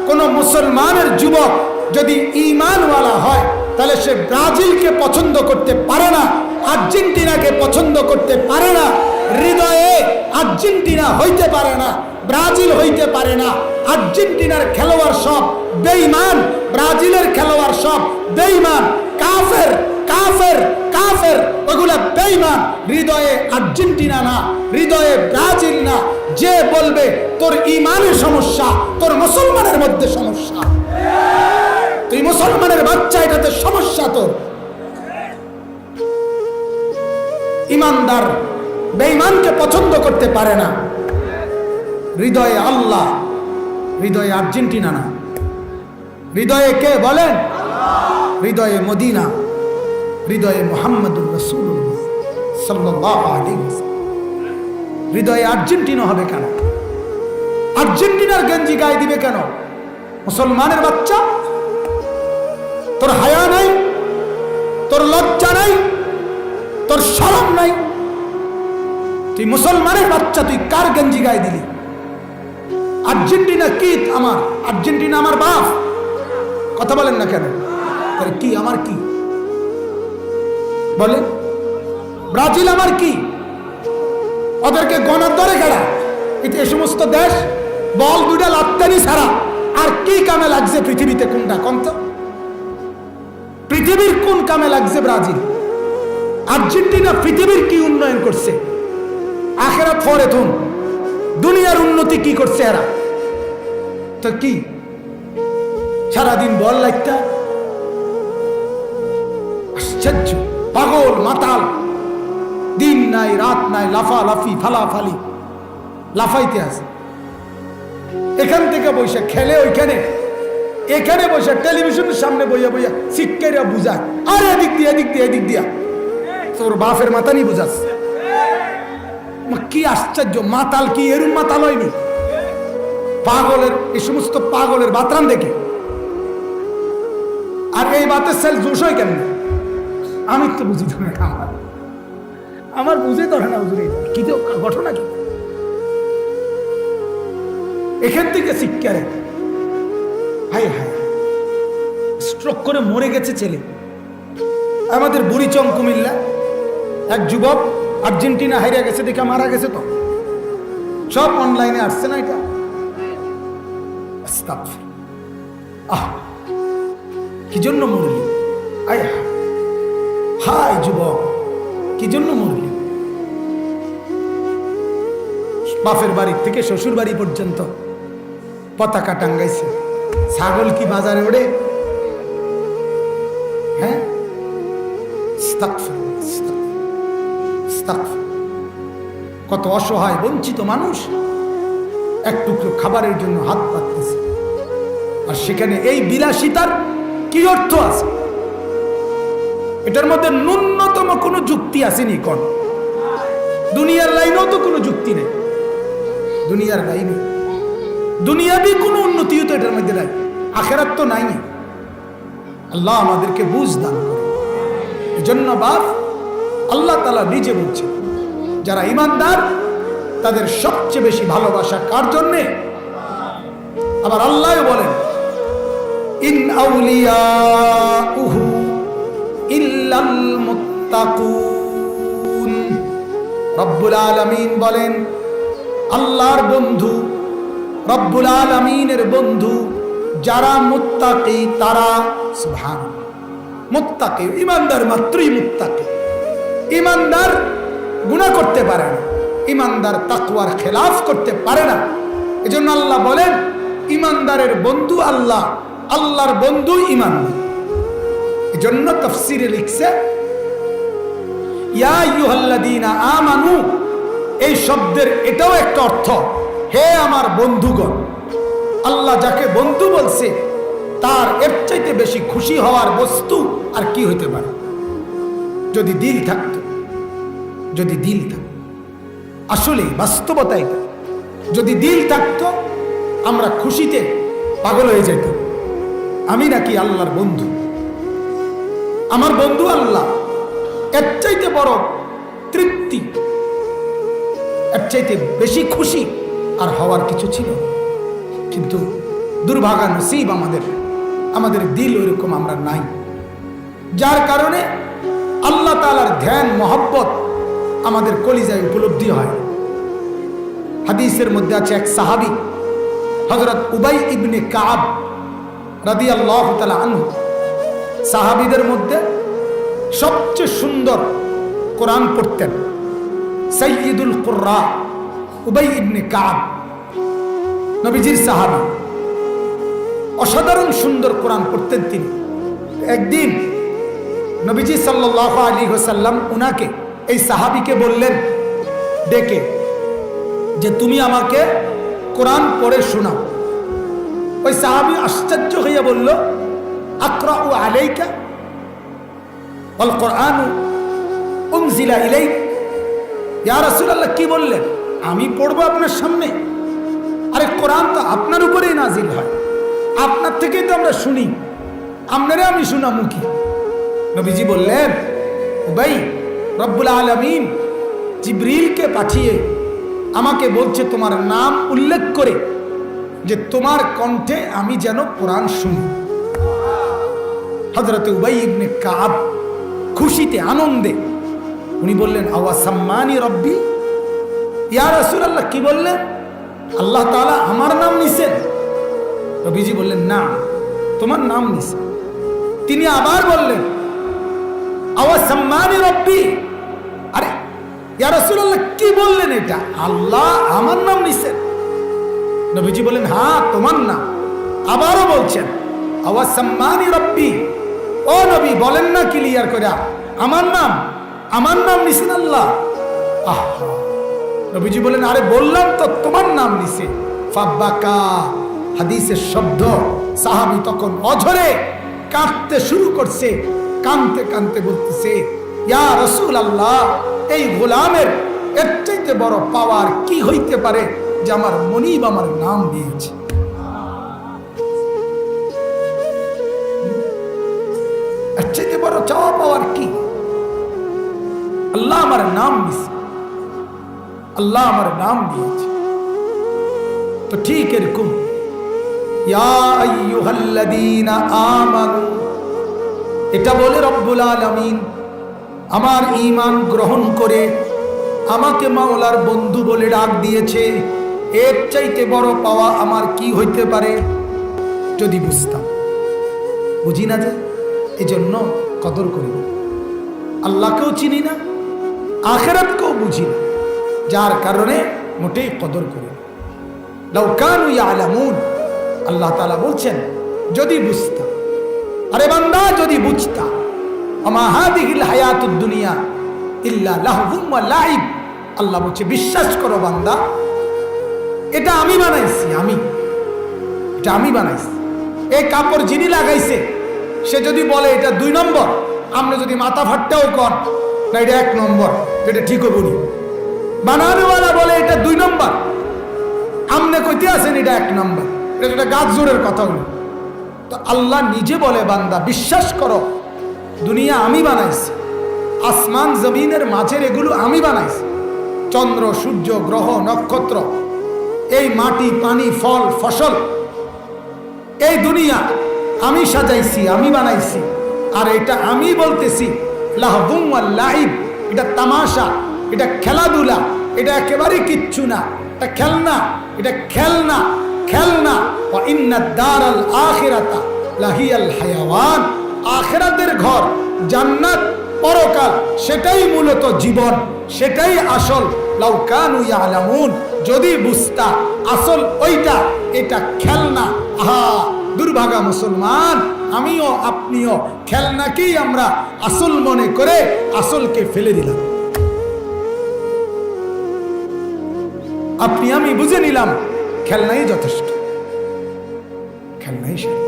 কোন মুসলমানের যুবক যদি ঈমানওয়ালা হয় তাহলে সে ব্রাজিলকে পছন্দ করতে পারে না, আর্জেন্টিনাকে পছন্দ করতে পারে না, হৃদয়ে আর্জেন্টিনা হইতে পারে না, ব্রাজিল হইতে পারে না। আর্জেন্টিনার খেলোয়াড় সব বেঈমান, ব্রাজিলের খেলোয়াড় সব বেঈমান, কাফের কাফের কাফের, ওগুলা বেঈমান। হৃদয়ে আর্জেন্টিনা না, হৃদয়ে ব্রাজিল না। যে বলবে তোর ঈমানের সমস্যা, তোর মুসলমানের মধ্যে সমস্যা, তুই মুসলমানের বাচ্চা, এটাতে সমস্যা তোর। ঈমানদার বেঈমানকে পছন্দ করতে পারে না। হৃদয়ে আল্লাহ, হৃদয়ে আর্জেন্টিনা না। হৃদয়ে কে বলেন? হৃদয়ে মদিনা, হৃদয়ে মুহাম্মদুর রাসূলুল্লাহ সাল্লাল্লাহু আলাইহি ওয়াসাল্লাম। হৃদয়ে আর্জেন্টিনা হবে কেন? আর্জেন্টিনার গেঞ্জি গায়ে দিবে কেন মুসলমানের বাচ্চা? তোর হায়া নাই, তোর লজ্জা নাই, তোর শরম নাই? তুই মুসলমানের বাচ্চা, তুই কার গেঞ্জি গায়ে দিলি? আর্জেন্টিনা কি আমার? আর্জেন্টিনা আমার বাপ। কথা বলেন না কেন? তাহলে কি আমার কি বলে? ব্রাজিল আমার কি? ওদেরকে গণার দরে গেড়া। এই সমস্ত দেশ বল দুইটা লাগতেনি ছাড়া আর কি কামে লাগছে পৃথিবীতে? কোনটা কন্ত? পৃথিবীর কোন কামে লাগছে ব্রাজিল? আর্জেন্টিনা পৃথিবীর কি উন্নয়ন করছে? আখেরাত ফরেথুন দুনিয়ার উন্নতি কি করছে এরা? তো কি সারাদিন বল লাগতা? আশ্চর্য, পাগল মাতাল, দিন নাই রাত নাই, লাফালাফি ফালাফালি, লাফাইতে আছে। এখান থেকে বসে খেলে ওইখানে, এখানে বসে টেলিভিশনের সামনে বইয়া বইয়া শিক্ষারা বুঝায়, আরে এদিক দিয়া এদিক দিয়া এদিক দিয়া। তোর বাপের মাথা নিয়ে বুঝাস? কি আশ্চর্য, মাতাল কি এরম মাতাল হয়নি? পাগলের, এই সমস্ত পাগলের বাতরান দেখে। আর এই বাতের সেল জোশ হয় কেন? আমি তো বুঝি তো না, আমার বুঝে ধরে না বুঝে কি তো ঘটনা কি? এখান থেকে শিক্ষা রে। হাই হাই, স্ট্রোক করে মরে গেছে ছেলে আমাদের বুড়িচং কুমিল্লা। এক যুবক আর্জেন্টিনা হারিয়ে গেছে দেখে মারা গেছে। তো সব অনলাইনে আসছে না এটা? আহ, কি জন্য মরলি? আয় হাই যুবক, কি জন্য মরলি? বাপের বাড়ি থেকে শ্বশুর বাড়ি পর্যন্ত পতাকা টাঙ্গাইছে। ছাগল কি বাজারে ওড়ে? হ্যাঁ, কত অসহায় বঞ্চিত মানুষ এক টুকরো খাবারের জন্য হাত পাততেছে। আর সেখানে এই বিলাসিতার কি অর্থ আছে? এটার মধ্যে ন্যূনতম কোনো যুক্তি আসেনি। কোন দুনিয়ার লাইনেও তো কোনো যুক্তি নেই। দুনিয়ার লাইনে দুনিয়াবি কোনো উন্নতিও তো এটার মধ্যে নাই। আখেরাত তো নাই। আল্লাহ আমাদেরকে বুঝ দান করে। এজন্য বাপ আল্লাহ তাআলা নিজে বলছে, যারা ঈমানদার তাদের সবচেয়ে বেশি ভালোবাসা কার জন্যে? আবার আল্লাহ বলেন, ইন আউলিয়াউহু ইল্লাল মুত্তাকুন। রব্বুল আলামিন বলেন, আল্লাহর বন্ধু, রব্বুল আলামিনের বন্ধু যারা মুত্তাকি তারা। সুবহানাল্লাহ, মুত্তাকি ঈমানদার মাত্রই মুত্তাকি। ঈমানদার গুনাহ করতে পারে না, ঈমানদার তাকওয়ার খেলাফ করতে পারে না। এজন্য আল্লাহ বলেন, ঈমানদারের বন্ধু আল্লাহ, আল্লাহর বন্ধু ঈমানদার। এজন্য তাফসীরে লিখছে, ইয়া আইয়ুহাল্লাযীনা আমানু, এই শব্দের এটাও একটা অর্থ, হে আমার বন্ধুগণ। আল্লাহ যাকে বন্ধু বলছে তার এর চাইতে বেশি খুশি হওয়ার বস্তু আর কি হইতে পারে? যদি দিল থাকতো, যদি দিল থাকতো, আসলে বাস্তবতা এটা, যদি দিল থাকতো আমরা খুশিতে পাগল হয়ে যেত। আমি নাকি আল্লাহর বন্ধু, আমার বন্ধু আল্লাহ, এর চাইতে বড় তৃপ্তি, এর চাইতে বেশি খুশি আর হওয়ার কিছু ছিল। কিন্তু দুর্ভাগা নসিব আমাদের দিল ওইরকম আমরা নাই, যার কারণে আল্লাহ তাআলার ধ্যান মহব্বত আমাদের কলিজায় উপলব্ধি হয়। হাদিসের মধ্যে আছে এক সাহাবী হযরত উবাই ইবনে কাব রাদিয়াল্লাহু তাআলা আনহু, সাহাবীদের মধ্যে সবচেয়ে সুন্দর কোরআন পড়তেন, সাইয়্যিদুল কুররা উবাই ইবনে কাব, নবীজির সাহাবী, অসাধারণ সুন্দর কোরআন পড়তেন তিনি। একদিন নবীজি সাল্লাল্লাহু আলাইহি ওয়াসাল্লাম উনাকে, এই সাহাবীকে বললেন ডেকে যে তুমি আমাকে কোরআন পড়ে শোনাও। ওই সাহাবী আশ্চর্য হইয়া বলল, আকরাউ আলাইকা ওয়াল কোরআনু উনজিলা ইলাইক, ইয়া রাসূলুল্লাহ, কি বললেন? আমি পড়বো আপনার সামনে? আরে কোরআন তো আপনার উপরেই নাজিল হয়, আপনার থেকেই তো আমরা শুনি, আপনারে আমি শোনামু কি? নবীজি বললেন, উবাই, রব্বুল আলামিন জিবরিলকে পাঠিয়ে আমাকে বলছে তোমার নাম উল্লেখ করে যে তোমার কণ্ঠে আমি যেন কোরআন শুনি। হযরত উবাই ইবনে কাব খুশিতে আনন্দে উনি বললেন, আওয়া সাম্মানি রব্বি, ইয়া রাসূলুল্লাহ, কি বললেন? আল্লাহ তাআলা আমার নাম নিছেন? নবীজি বললেন, না, তোমার নাম নিছেন। তিনি আবার বললেন, আওয়া সাম্মানি রব্বি, আরে ইয়া রাসূলুল্লাহ, কি বললেন এটা? আল্লাহ আমার নাম নিছেন? নবীজি বললেন, হ্যাঁ, তোমার নাম। আবারও বলছেন, আওয়া সাম্মানি রব্বি, ও নবী বলেন না ক্লিয়ার করে, আমার নাম নিছেন আল্লাহ? আহা, নবীজি বলেন, আরে বললাম তো তোমার নাম নিছে। ফাবাকা, হাদিসের শব্দ, সাহাবী তখন অঝরে কাঁদতে শুরু করছে, কাঁদতে কাঁদতে বলতেছে, ইয়া রাসূলুল্লাহ, এই গোলামের এর চাইতে বড় পাওয়ার কি হইতে পারে যে আমার মনিব আমার নাম দিয়েছে? এর চাইতে বড় চাওয়া পাওয়ার কি? আল্লাহ আমার নাম দিয়েছে, আল্লাহ আমার নাম দিয়েছে। তো ঠিক এরকম, ইয়া আইয়ুহাল্লাযীনা আমানু, এটা বলে রব্বুল আলামিন আমার ঈমান গ্রহণ করে আমাকে মাওলার বন্ধু বলে ডাক দিয়েছে। এর চাইতে বড় পাওয়া আমার কি হইতে পারে? যদি বুঝতাম, বুঝি না যে, এজন্য কদর করি না, আল্লাহকেও চিনি না, আখিরাতকেও বুঝি না, যার কারণে মোটেই কদর করি না। লাউ কানু ইয়ালামুন, আল্লাহ তাআলা বলছেন যদি বুঝতাম। আরে বান্দা, যদি বুঝতাম, আমা হাদিহিল হায়াতুদ দুনিয়া ইল্লা লাহবুম ওয়া লাইব, আল্লাহ বলছে বিশ্বাস করো বান্দা, এটা আমি বানাইছি, এটা আমি বানাইছি। এই কাপড় যিনি লাগাইছে সে যদি বলে এটা 2 নম্বর, আমরা যদি মাথা ফাটটাও কর না এটা 1 নম্বর, এটা ঠিকও বলি। বানানোওয়ালা বলে এটা 2 নম্বর, আমনে কইতে আছেন এটা 1 নম্বর, এটা গাছ জোরের কথা হলো। তো আল্লাহ নিজে বলে, বান্দা বিশ্বাস করো, দুনিয়া আমি বানাইছি, আসমান জমিনের মাঝের এগুলো আমি বানাইছি, চন্দ্র সূর্য গ্রহ নক্ষত্র, এই মাটি পানি ফল ফসল, এই দুনিয়া আমি সাজাইছি, আমি বানাইছি। আর এটা আমি বলতেছি লাহবুম ওয়া লাইব, এটা তামাশা, এটা খেলাধুলা, এটা একেবারেই কিচ্ছু না, এটা খেলনা, এটা খেলনা খেলনা। ওয়া ইন্নাদ দারাল আখিরাতা লাহিয়াল হায়াওয়ান, আখিরাতের ঘর জান্নাত পরকাল, সেটাই মূলত জীবন, সেটাই আসল। লাউ কানু ইয়ালামুন, যদি বুঝতা আসল ওইটা, এটা খেলনা। আহা দুর্ভাগা মুসলমান, আমিও আপনিও খেলনাকেই আমরা আসল মনে করে আসলকে ফেলে দিলাম। আপনি আমি বুঝে নিলাম খেলনাই যথেষ্ট, খেলনাই সেরা।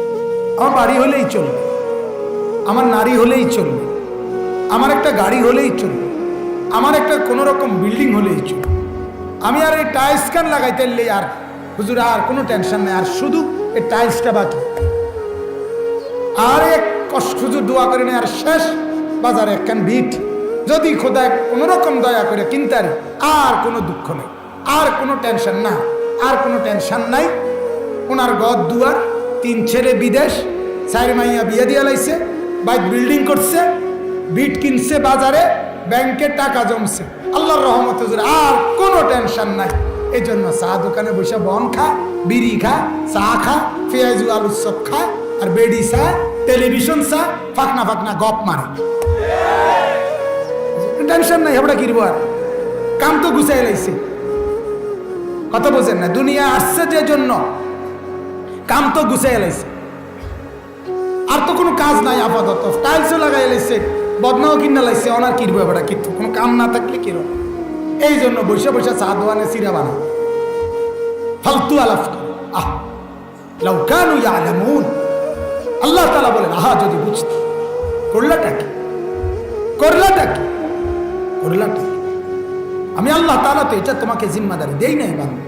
আমার বাড়ি হলেই চলবে, আমার নারী হলেই চলবে, আমার একটা গাড়ি হলেই চলবে, আমার একটা কোনো রকম বিল্ডিং হলেই চলবে। আমি আর এই টাইলস কান লাগাইতে আর হুজুর আর কোনো টেনশন নেই, আর শুধু এই টাইলসটা বাকি, আর এক কষ্ট হুজুর দোয়া করে নেই, আর শেষ বাজারে একখান ভিট যদি খোদা কোনো রকম দয়া করে কিনতে আর কোনো দুঃখ নেই, আর কোনো টেনশন না, আর কোনো টেনশন নাই। ওনার ঘর দুয়ার, 3 ছেলে বিদেশ, 4 মাইয়া বিয়ে দিয়ে লাইছে, বাইক বিল্ডিং করছে, বিট কিনছে বাজারে, ব্যাংকে টাকা জমছে, আল্লাহর রহমতে আর কোনো টেনশন নাই। এই জন্য চা দোকানে বসে বন খায়, বিড়ি খায়, চা খায়, পেঁয়াজু আলুর চপ খায়, আর বেডি চা, টেলিভিশন চা, ফাঁকনা ফাঁকনা গপ মারে, টেনশন নাই। আমরা কিনব আর কাম তো গুছাই লাইছে, কথা বোঝেন না? দুনিয়া আসছে যে জন্য কাম তো গুছাই লাইছে, আর তো কোনো কাজ নাই আপাতত। টাইলসও লাগাই লাইছে, বদনাও কিনা লাইছে, ওনার কিনবো এবার কিন্তু কোনো কাম না থাকলে কিরম। এই জন্য বসে বসে চা দোয়ানে সিরা বানা, ফালতু আলাপ করে। আহ লাউ কানু ইয়ালামুন, আল্লাহ তাআলা বলেন আহা যদি বুঝতে, করলাটা কি, করলাটা কি, করলাটা কি? আমি আল্লাহ তাআলা তো এটা তোমাকে জিম্মাদারি দেই নাই বান্দা।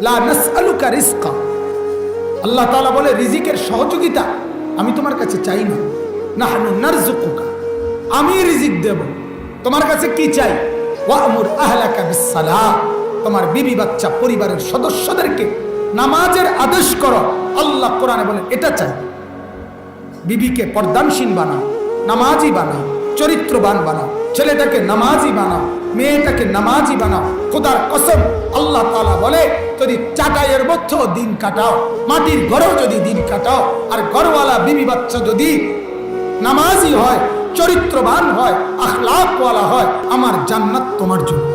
লা নাসআলুকা রিজকা, আল্লাহ তাআলা বলে রিজিকের সহযোগিতা আমি তোমার কাছে চাই না। নাহনু নারযুকুকা, আমি রিজিক দেব। তোমার কাছে কি চাই? ওয়া'মুর আহলাকা বিসসালাহ, তোমার বিবি বাচ্চা পরিবারের সদস্যদেরকে নামাজের আদেশ করো। আল্লাহ কোরআনে বলেন এটা চাই। বিবিকে পর্দানশীল বানাও, নামাজি বানাও, চরিত্রবান বানাও, ছেলেটাকে নামাজি বানাও, মেয়েটাকে নামাজি বানাও। খোদার কসম আল্লাহ তাআলা বলে যদি চাটাইয়ের মধ্যেও দিন কাটাও, মাটির ঘরেও যদি দিন কাটাও, আর ঘরওয়ালা বিবি বাচ্চা যদি নামাজি হয়, চরিত্রবান হয়, আখলাকওয়ালা হয়, আমার জান্নাত তোমার জন্য।